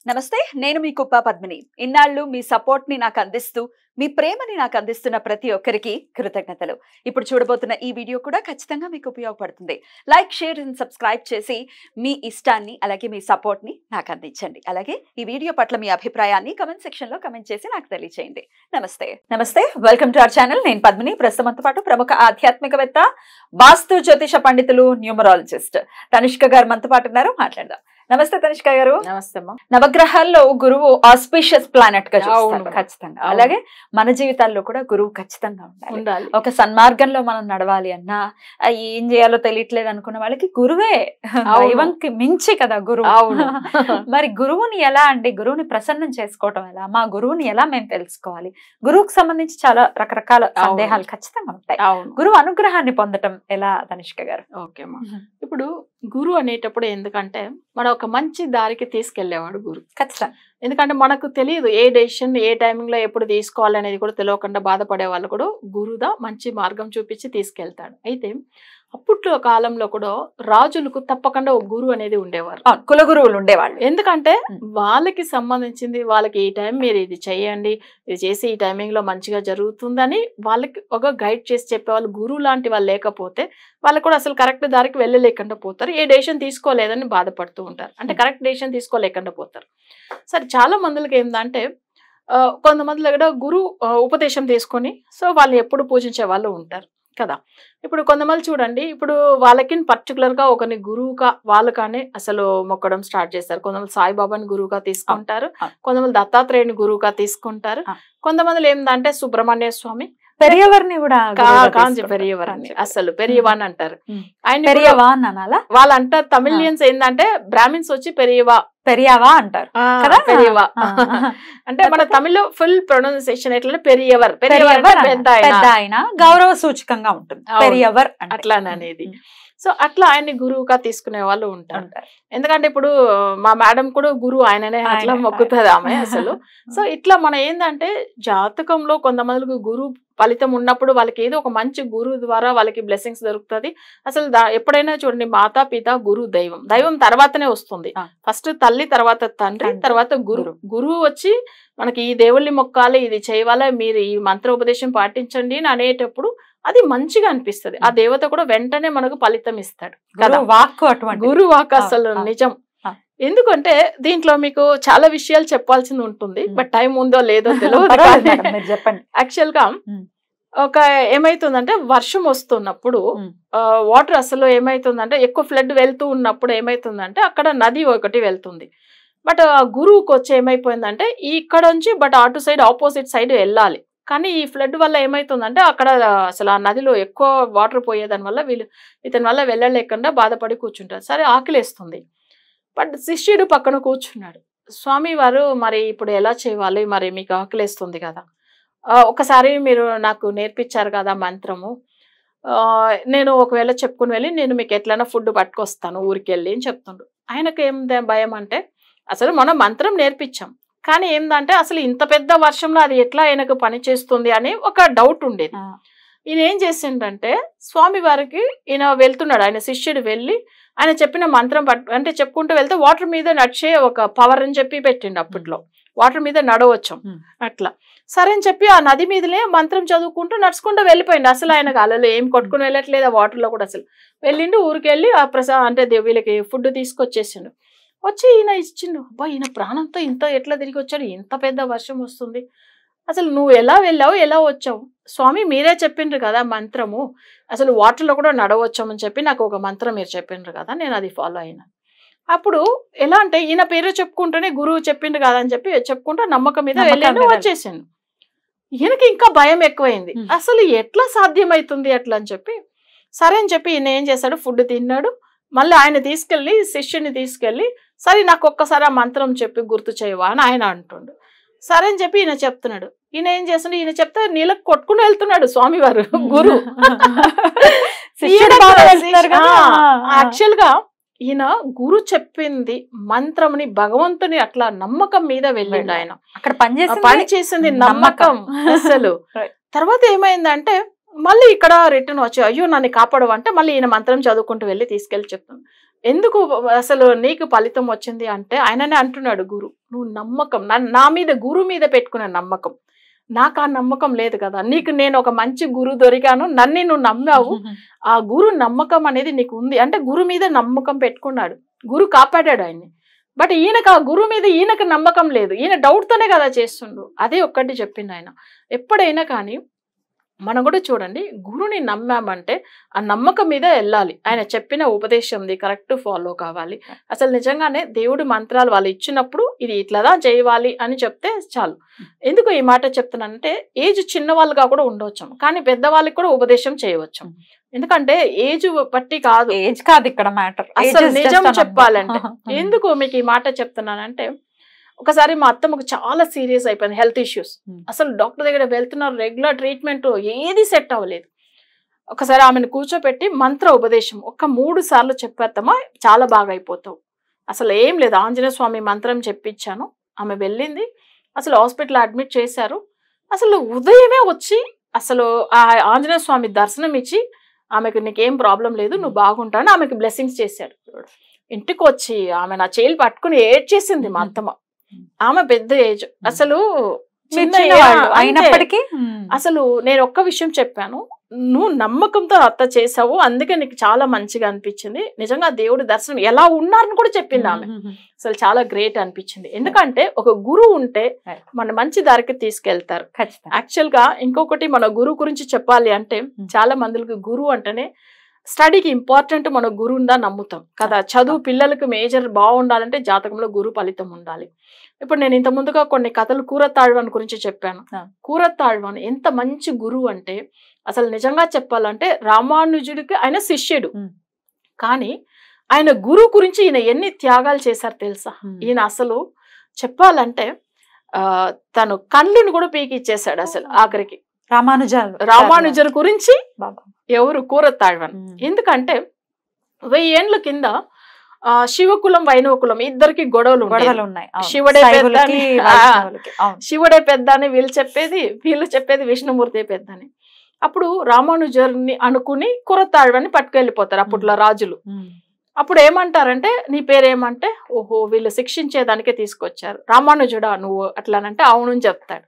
నమస్తే, నేను మీ కుప్ప పద్మిని. ఇన్నాళ్ళు మీ సపోర్ట్ ని నాకు అందిస్తూ, మీ ప్రేమని నాకు అందిస్తున్న ప్రతి ఒక్కరికి కృతజ్ఞతలు. ఇప్పుడు చూడబోతున్న ఈ వీడియో కూడా ఖచ్చితంగా మీకు ఉపయోగపడుతుంది. లైక్, షేర్ అండ్ సబ్స్క్రైబ్ చేసి మీ ఇష్టాన్ని అలాగే మీ సపోర్ట్ ని నాకు అందించండి. అలాగే ఈ వీడియో పట్ల మీ అభిప్రాయాన్ని కమెంట్ సెక్షన్ లో కమెంట్ చేసి నాకు తెలియజేయండి. నమస్తే, వెల్కమ్ టు అవర్ ఛానల్. నేను పద్మిని. ప్రస్తుతంతో పాటు ప్రముఖ ఆధ్యాత్మికవేత్త, వాస్తు జ్యోతిష పండితులు, న్యూమరాలజిస్ట్ తనిష్క గారు మనతో పాటు ఉన్నారు. మాట్లాడదాం. నమస్తే తనిష్క గారు. నమస్తే అమ్మా. నవగ్రహాల్లో గురువు ఆస్పిషియస్ ప్లానెట్ గా చూస్తారు ఖచ్చితంగా. అలాగే మన జీవితాల్లో కూడా గురువు ఖచ్చితంగా ఉండాలి. ఒక సన్మార్గంలో మనం నడవాలి అన్నా, ఏం చేయాలో తెలియట్లేదు అనుకున్న వాళ్ళకి గురువే దైవంకి మించి కదా గురువు. మరి గురువుని ఎలా అండి, గురువుని ప్రసన్నం చేసుకోవటం ఎలా, మా గురువుని ఎలా మేము తెలుసుకోవాలి? గురువుకు సంబంధించి చాలా రకరకాల సందేహాలు ఖచ్చితంగా ఉంటాయి. గురువు అనుగ్రహాన్ని పొందటం ఎలా తనిష్క గారు? ఓకే అమ్మా. ఇప్పుడు గురువు అనేటప్పుడు ఎందుకంటే మన ఒక మంచి దారికి తీసుకెళ్లేవాడు గురువు ఖచ్చితంగా. ఎందుకంటే మనకు తెలియదు ఏ డెసిషన్ ఏ టైమింగ్ లో ఎప్పుడు తీసుకోవాలి అనేది కూడా తెలియకుండా బాధపడే వాళ్ళు కూడా గురువుదా మంచి మార్గం చూపించి తీసుకెళ్తాడు. అయితే అప్పట్లో కాలంలో కూడా రాజులకు తప్పకుండా ఒక గురువు అనేది ఉండేవారు, కులగురువులు ఉండేవాళ్ళు. ఎందుకంటే వాళ్ళకి సంబంధించింది వాళ్ళకి ఈ టైం మీరు ఇది చెయ్యండి, ఇది చేసి ఈ టైమింగ్ లో మంచిగా జరుగుతుందని వాళ్ళకి ఒక గైడ్ చేసి చెప్పేవాళ్ళు. గురువు లాంటి వాళ్ళు లేకపోతే వాళ్ళకి కూడా అసలు కరెక్ట్ దారికి వెళ్ళలేకుండా పోతారు, ఏ డెసిషన్ తీసుకోలేదని బాధపడుతూ ఉంటారు, అంటే కరెక్ట్ డెసిషన్ తీసుకోలేకుండా పోతారు. సరే, చాలా మందికి ఏంటంటే కొంతమంది దగ్గర గురువు ఉపదేశం తీసుకొని సో వాళ్ళు ఎప్పుడు పూజించే వాళ్ళు ఉంటారు కదా. ఇప్పుడు కొంతమంది చూడండి, ఇప్పుడు వాళ్ళకి పర్టికులర్ గా ఒకరిని గురువుగా వాళ్ళు కానీ అసలు మొక్కడం స్టార్ట్ చేస్తారు. కొంతమంది సాయిబాబాని గురువుగా తీసుకుంటారు, కొంతమంది దత్తాత్రేయుని గురువుగా తీసుకుంటారు, కొంతమంది ఏంటంటే సుబ్రహ్మణ్య స్వామి పెరియవర్ని కూడా పెరియవరాన్ని అసలు పెరియవాన్ అంటారు. ఆయన వాళ్ళు అంటారు. తమిళియన్స్ ఏంటంటే బ్రాహ్మిన్స్ వచ్చి పెరియవా అంటారు కదా. పెరియవా అంటే మన తమిళ్లో ఫుల్ ప్రొనౌన్సియేషన్ ఎట్లా పెరియవర్, పెద్ద ఆయన, గౌరవ సూచకంగా ఉంటుంది పెరియవర్ అట్లా అనేది. సో అట్లా ఆయన్ని గురువుగా తీసుకునే వాళ్ళు ఉంటారు. ఎందుకంటే ఇప్పుడు మా మేడం కూడా గురువు ఆయననే అట్లా మొక్కుతుంది ఆమె అసలు. సో ఇట్లా మన ఏంటంటే జాతకంలో కొంతమందికి గురువు ఫలితం ఉన్నప్పుడు వాళ్ళకి ఏదో ఒక మంచి గురువు ద్వారా వాళ్ళకి బ్లెస్సింగ్స్ దొరుకుతుంది. అసలు ఎప్పుడైనా చూడండి, మాతా పిత గురువు దైవం, దైవం తర్వాతనే వస్తుంది. ఫస్ట్ తల్లి, తర్వాత తండ్రి, తర్వాత గురువు. గురువు వచ్చి మనకి ఈ దేవుళ్ళని మొక్కాలి, ఇది చేయవాలి, మీరు ఈ మంత్రోపదేశం పాటించండి అని అనేటప్పుడు అది మంచిగా అనిపిస్తుంది. ఆ దేవత కూడా వెంటనే మనకు ఫలితం ఇస్తాడు కదా. గురు వాక్ అసలు నిజం. ఎందుకంటే దీంట్లో మీకు చాలా విషయాలు చెప్పాల్సింది ఉంటుంది, బట్ టైం ఉందో లేదో తెలియదు. యాక్చువల్ గా ఒక ఏమైతుందంటే వర్షం వస్తున్నప్పుడు వాటర్ అసలు ఏమైతుందంటే ఎక్కువ ఫ్లడ్ వెళ్తూ ఉన్నప్పుడు ఏమైతుందంటే అక్కడ నది ఒకటి వెళ్తుంది. బట్ ఆ గురువుకి వచ్చి ఏమైపోయిందంటే ఇక్కడ నుంచి బట్ అటు సైడ్ ఆపోజిట్ సైడ్ వెళ్ళాలి. కానీ ఈ ఫ్లడ్ వల్ల ఏమైతుందంటే అక్కడ అసలు ఆ నదిలో ఎక్కువ వాటర్ పోయేదాని వల్ల ఇతని వల్ల వెళ్ళలేకుండా బాధపడి కూర్చుంటారు. సరే, ఆకలేస్తుంది, బట్ శిష్యుడు పక్కన కూర్చున్నాడు. స్వామి వారు మరి ఇప్పుడు ఎలా చేయాలి, మరి మీకు ఆకలేస్తుంది కదా, ఒకసారి మీరు నాకు నేర్పించారు కదా మంత్రము, నేను ఒకవేళ చెప్పుకుని వెళ్ళి నేను మీకు ఎట్లైనా ఫుడ్ పట్టుకొస్తాను ఊరికి వెళ్ళి అని చెప్తుండ్రు. ఆయనకు ఏం భయం అంటే అసలు మనం మంత్రం నేర్పించాం, కానీ ఏంటంటే అసలు ఇంత పెద్ద వర్షంలో అది ఎట్లా ఆయనకు పని చేస్తుంది అని ఒక డౌట్ ఉండేది. ఈయన ఏం చేసిండంటే స్వామి వారికి ఈయన వెళ్తున్నాడు, ఆయన శిష్యుడు వెళ్ళి ఆయన చెప్పిన మంత్రం అంటే చెప్పుకుంటూ వెళ్తే వాటర్ మీద నడిచే ఒక పవర్ అని చెప్పి పెట్టిండు. అప్పట్లో వాటర్ మీద నడవచ్చు అట్లా. సరే అని చెప్పి ఆ నది మీదలే మంత్రం చదువుకుంటూ నడుచుకుంటూ వెళ్ళిపోయింది. అసలు ఆయనకు అలలు ఏం కొట్టుకుని వెళ్ళట్లేదు, ఆ వాటర్లో కూడా అసలు వెళ్ళిండు. ఊరికి వెళ్ళి ఆ అంటే వీళ్ళకి ఫుడ్ తీసుకొచ్చేసిండు. వచ్చి ఈయన ఇచ్చిండు. అబ్బా, ఈయన ప్రాణంతో ఇంత ఎట్లా తిరిగి వచ్చాడు, ఇంత పెద్ద వర్షం వస్తుంది, అసలు నువ్వు ఎలా వెళ్ళావు, ఎలా వచ్చావు? స్వామి మీరే చెప్పిండ్రు కదా మంత్రము, అసలు వాటర్లో కూడా నడవచ్చామని చెప్పి నాకు ఒక మంత్రం మీరు చెప్పిండ్రు కదా, నేను అది ఫాలో అయినా. అప్పుడు ఎలా అంటే ఈయన పేరు చెప్పుకుంటూనే గురువు చెప్పిండ్రు కదా అని చెప్పి చెప్పుకుంటూ నమ్మకం మీద వెళ్ళాను, వచ్చేసాను. ఈయనకి ఇంకా భయం ఎక్కువైంది, అసలు ఎట్లా సాధ్యమవుతుంది అట్లా అని చెప్పి. సరే అని చెప్పి ఈయన ఏం చేశాడు, ఫుడ్ తిన్నాడు. మళ్ళీ ఆయన తీసుకెళ్ళి శిష్యుని తీసుకెళ్ళి సరే నాకు ఒక్కసారి ఆ మంత్రం చెప్పి గుర్తు చేయవా అని ఆయన అంటుండు. సరే అని చెప్పి ఈయన చెప్తున్నాడు. ఈయన ఏం చేస్తున్నాడు, ఈయన చెప్తే నీళ్ళకి కొట్టుకుని వెళ్తున్నాడు స్వామివారు గురువు. యాక్చువల్ గా ఈయన గురు చెప్పింది మంత్రముని భగవంతుని అట్లా నమ్మకం మీద వెళ్ళిండు. ఆయన అక్కడ పని చేసింది నమ్మకం అసలు. తర్వాత ఏమైందంటే మళ్ళీ ఇక్కడ రిటర్న్ వచ్చి అయ్యో నన్ను కాపాడవంటే మళ్ళీ ఈయన మంత్రం చదువుకుంటూ వెళ్ళి తీసుకెళ్ళి చెప్తాను. ఎందుకు అసలు నీకు ఫలితం వచ్చింది అంటే ఆయననే అంటున్నాడు గురు, నువ్వు నమ్మకం నా మీద గురు మీద పెట్టుకున్న నమ్మకం, నాకు ఆ నమ్మకం లేదు కదా, నీకు నేను ఒక మంచి గురు దొరికాను, నన్ను నువ్వు నమ్మావు, ఆ గురు నమ్మకం అనేది నీకు ఉంది అంటే గురు మీద నమ్మకం పెట్టుకున్నాడు, గురు కాపాడాడు ఆయన్ని. బట్ ఈయనకు ఆ గురువు మీద ఈయనకు నమ్మకం లేదు, ఈయన డౌట్తోనే కదా చేస్తుండ్రు. అదే ఒక్కటి చెప్పింది ఆయన. ఎప్పుడైనా కానీ మనం కూడా చూడండి, గురుని నమ్మామంటే ఆ నమ్మకం మీద వెళ్ళాలి, ఆయన చెప్పిన ఉపదేశంది కరెక్ట్ ఫాలో కావాలి. అసలు నిజంగానే దేవుడి మంత్రాలు వాళ్ళు ఇచ్చినప్పుడు ఇది ఇట్లాదా చేయాలి అని చెప్తే చాలు. ఎందుకు ఈ మాట చెప్తున్నానంటే ఏజ్ చిన్న వాళ్ళుగా కూడా ఉండవచ్చు, కానీ పెద్దవాళ్ళకి కూడా ఉపదేశం చేయవచ్చు. ఎందుకంటే ఏజ్ బట్టి కాదు, ఏజ్ కాదు ఇక్కడ మ్యాటర్, అసలు నిజం చెప్పాలంటే. ఎందుకు మీకు ఈ మాట చెప్తున్నానంటే, ఒకసారి మా అత్తమ్మకు చాలా సీరియస్ అయిపోయింది, హెల్త్ ఇష్యూస్. అసలు డాక్టర్ దగ్గర వెళ్తున్నారు, రెగ్యులర్ ట్రీట్మెంట్, ఏది సెట్ అవ్వలేదు. ఒకసారి ఆమెను కూర్చోపెట్టి మంత్ర ఉపదేశం 3 సార్లు చెప్పేత్తమ్మా చాలా బాగా అయిపోతావు. అసలు ఏం లేదు, ఆంజనేయ స్వామి మంత్రం చెప్పించాను. ఆమె వెళ్ళింది, అసలు హాస్పిటల్ అడ్మిట్ చేశారు. అసలు ఉదయమే వచ్చి అసలు ఆ ఆంజనేయ స్వామి దర్శనం ఇచ్చి ఆమెకు నీకేం ప్రాబ్లం లేదు, నువ్వు బాగుంటావని ఆమెకు బ్లెస్సింగ్స్ చేశాడు. ఇంటికి వచ్చి ఆమె నా చేయిలు పట్టుకుని ఏడ్చేసింది మా అత్తమ్మ. ఆమె పెద్ద ఏజ్, అసలు అయినప్పటికీ అసలు నేను ఒక్క విషయం చెప్పాను, నువ్వు నమ్మకంతో అత్త చేసావు, అందుకే నీకు చాలా మంచిగా అనిపించింది. నిజంగా దేవుడి దర్శనం ఎలా ఉన్నారని కూడా చెప్పింది ఆమె. అసలు చాలా గ్రేట్ అనిపించింది. ఎందుకంటే ఒక గురువు ఉంటే మన మంచి దారికి తీసుకెళ్తారు. యాక్చువల్ గా ఇంకొకటి మన గురువు గురించి చెప్పాలి అంటే, చాలా మందికి గురువు అంటేనే స్టడీకి ఇంపార్టెంట్, మన గురువు ఉందా నమ్ముతాం కదా. చదువు పిల్లలకు మేజర్ బాగుండాలంటే జాతకంలో గురు ఫలితం ఉండాలి. ఇప్పుడు నేను ఇంత ముందుగా కొన్ని కథలు కూరతాళ్వాన్ గురించి చెప్పాను. కూరతాళ్వాన్ ఎంత మంచి గురువు అంటే, అసలు నిజంగా చెప్పాలంటే రామానుజుడికి ఆయన శిష్యుడు, కానీ ఆయన గురువు గురించి ఈయన ఎన్ని త్యాగాలు చేశారు తెలుసా. ఈయన అసలు చెప్పాలంటే తను కళ్ళుని కూడా పీకి ఇచ్చేసాడు అసలు ఆఖరికి. రామానుజర్ గురించి ఎవరు, కూరతాళ్వాన్. ఎందుకంటే 1000 ఏండ్ల కింద శివకులం వైణవకులం ఇద్దరికి గొడవలు ఉన్నాయి. శివుడే పెద్ద అని వీళ్ళు చెప్పేది విష్ణుమూర్తి పెద్ద అని. అప్పుడు రామానుజర్ని అనుకుని కూరతాళ్వాన్ని పట్టుకెళ్ళిపోతారు అప్పట్లో రాజులు. అప్పుడు ఏమంటారంటే, నీ పేరేమంటే, ఓహో వీళ్ళు శిక్షించేదానికే తీసుకొచ్చారు, రామానుజుడా నువ్వు అట్లానంటే అవును చెప్తాడు.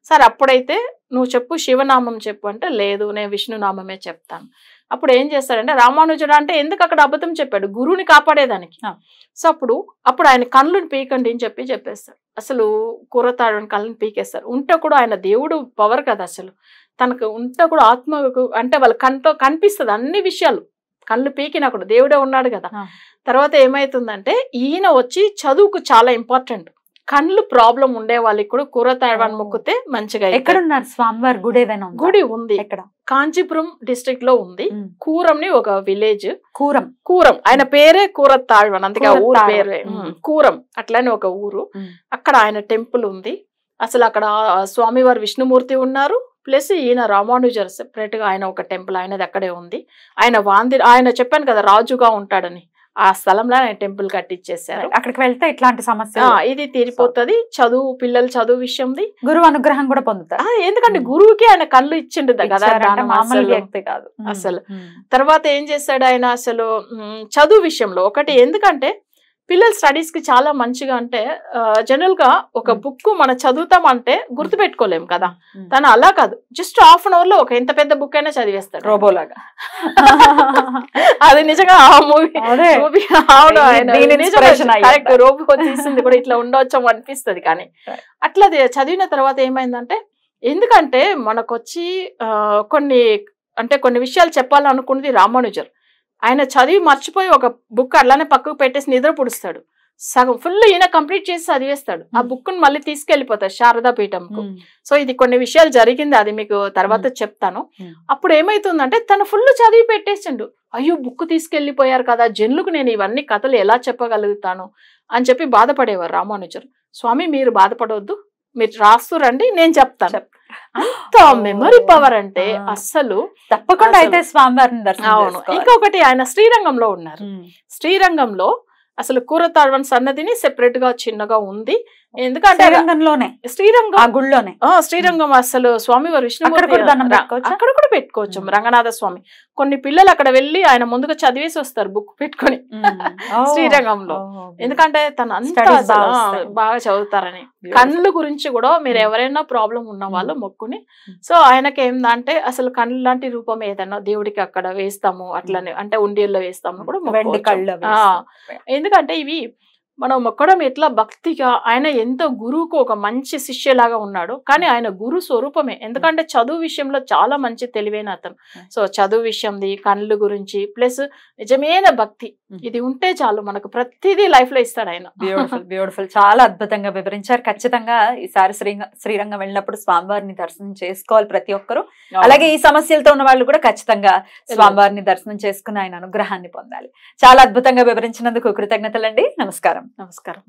సరే అప్పుడైతే నువ్వు చెప్పు, శివనామం చెప్పు అంటే, లేదు నేను విష్ణునామమే చెప్తాను. అప్పుడు ఏం చేస్తాడంటే, రామానుజుడు అంటే ఎందుకు అక్కడ అబద్ధం చెప్పాడు, గురువుని కాపాడేదానికి. సో అప్పుడు ఆయన కళ్ళుని పీకండి అని చెప్పేస్తాడు. అసలు కూరతాళ్వాన్ కళ్ళని పీకేస్తారు. ఉంటే కూడా ఆయన దేవుడు పవర్ కదా, అసలు తనకు ఉంటే కూడా ఆత్మకు అంటే వాళ్ళ కళ్ళతో కనిపిస్తుంది అన్ని విషయాలు. కళ్ళు పీకినా కూడా దేవుడే ఉన్నాడు కదా. తర్వాత ఏమైతుందంటే, ఈయన వచ్చి చదువుకు చాలా ఇంపార్టెంట్, కళ్ళు ప్రాబ్లం ఉండే వాళ్ళకి కూడా కూరతాళ్వాన్ మొక్కితే మంచిగా. ఎక్కడున్నారు స్వామివారి గుడి? ఏదైనా గుడి ఉంది, ఎక్కడ? కాంచీపురం డిస్ట్రిక్ట్ లో ఉంది. కూరంని ఒక విలేజ్, కూరం ఆయన పేరే కూరతాళ్వాన్, అందుకే ఊరు పేరే కూరం. అట్లానే ఒక ఊరు, అక్కడ ఆయన టెంపుల్ ఉంది. అసలు అక్కడ స్వామివారు విష్ణుమూర్తి ఉన్నారు, ప్లస్ ఈయన రామానుజర్ సెపరేట్ గా ఆయన ఒక టెంపుల్ ఆయనది అక్కడే ఉంది. ఆయన చెప్పాను కదా రాజుగా ఉంటాడని, ఆ స్థలంలో ఆయన టెంపుల్ కట్టించేశారు. అక్కడికి వెళ్తే ఇట్లాంటి సమస్య ఇది తీరిపోతుంది. పిల్లలు చదువు విషయంది గురువు అనుగ్రహం కూడా పొందుతారు. ఎందుకంటే గురువుకి ఆయన కళ్ళు ఇచ్చిండు కదా, కాదు అసలు. తర్వాత ఏం చేశాడు ఆయన అసలు చదువు విషయంలో ఒకటి, ఎందుకంటే పిల్లల స్టడీస్ కి చాలా మంచిగా అంటే, జనరల్ గా ఒక బుక్ మనం చదువుతామంటే గుర్తు పెట్టుకోలేము కదా, తను అలా కాదు, జస్ట్ హాఫ్ అన్ అవర్ లో ఒక ఎంత పెద్ద బుక్ అయినా చదివేస్తాడు రోబోలాగా. అది నిజంగా ఆ మూవీ రోబో తీసింది కూడా ఇట్లా ఉండవచ్చు అనిపిస్తుంది. కానీ అట్లా చదివిన తర్వాత ఏమైందంటే, ఎందుకంటే మనకొచ్చి కొన్ని విషయాలు చెప్పాలనుకున్నది రామానుజర్, ఆయన చదివి మర్చిపోయి ఒక బుక్ అట్లానే పక్కకు పెట్టేసి నిద్ర పుడుస్తాడు. సగం ఫుల్ ఈయన కంప్లీట్ చేసి చదివేస్తాడు. ఆ బుక్ ను మళ్ళీ తీసుకెళ్లిపోతాడు శారదా పీఠంకు. సో ఇది కొన్ని విషయాలు జరిగింది, అది మీకు తర్వాత చెప్తాను. అప్పుడు ఏమైతుందంటే, తను ఫుల్ చదివి పెట్టేసిండు. అయ్యో బుక్ తీసుకెళ్లిపోయారు కదా, జనులకు నేను ఇవన్నీ కథలు ఎలా చెప్పగలుగుతాను అని చెప్పి బాధపడేవారు రామానుజర్. స్వామి మీరు బాధపడవద్దు, మీరు రాస్తూ రండి నేను చెప్తాను. అంత మెమరీ పవర్ అంటే అస్సలు తప్పకుండా అయితే స్వామివారిని దర్శనం. అవును. ఇంకొకటి ఆయన శ్రీరంగంలో ఉన్నారు. శ్రీరంగంలో అసలు కూరతాళ్వాన్ సన్నదిని సెపరేట్ గా చిన్నగా ఉంది. ఎందుకంటే శ్రీరంగంలోనే శ్రీరంగం ఆ గుళ్ళోనే శ్రీరంగం అసలు స్వామివారు అక్కడ కూడా దండం విష్ణుమూర్తి పెట్టుకోవచ్చా? అక్కడ కూడా పెట్టుకోవచ్చు. రంగనాథ స్వామి కొన్ని పిల్లలు అక్కడ వెళ్ళి ఆయన ముందుగా చదివేసి వస్తారు బుక్ పెట్టుకొని శ్రీరంగంలో. ఎందుకంటే తను అంతా Studies అసలు, బాగా వస్తాయి. బాగా చదువుతారని. కళ్ళు గురించి కూడా మీరు ఎవరైనా ప్రాబ్లం ఉన్న వాళ్ళు మొక్కుని, సో ఆయనకి ఏందంటే అసలు కళ్ళు లాంటి రూపం ఏదైనా దేవుడికి అక్కడ వేస్తాము అట్లనే, అంటే ఉండియల్లో వేస్తాము కూడా వెండి మొక్కుకోవచ్చు. కళ్ళు అవి ఆ, వేస్తారు. ఎందుకంటే ఇవి మనం మొక్కడం ఎట్లా భక్తిగా, ఆయన ఎంతో గురువుకు ఒక మంచి శిష్యలాగా ఉన్నాడు, కానీ ఆయన గురు స్వరూపమే. ఎందుకంటే చదువు విషయంలో చాలా మంచి తెలివైన అతను. సో చదువు విషయంది, కళ్ళు గురించి, ప్లస్ నిజమైన భక్తి, ఇది ఉంటే చాలు మనకు ప్రతిదీ లైఫ్ లో ఇస్తాడు ఆయన. బ్యూటిఫుల్ బ్యూటిఫుల్, చాలా అద్భుతంగా వివరించారు. ఖచ్చితంగా ఈసారి శ్రీరంగం వెళ్ళినప్పుడు స్వామివారిని దర్శనం చేసుకోవాలి ప్రతి ఒక్కరు. అలాగే ఈ సమస్యలతో ఉన్న వాళ్ళు కూడా ఖచ్చితంగా స్వామివారిని దర్శనం చేసుకుని ఆయన అనుగ్రహాన్ని పొందాలి. చాలా అద్భుతంగా వివరించినందుకు కృతజ్ఞతలండి. నమస్కారం. నమస్కారం.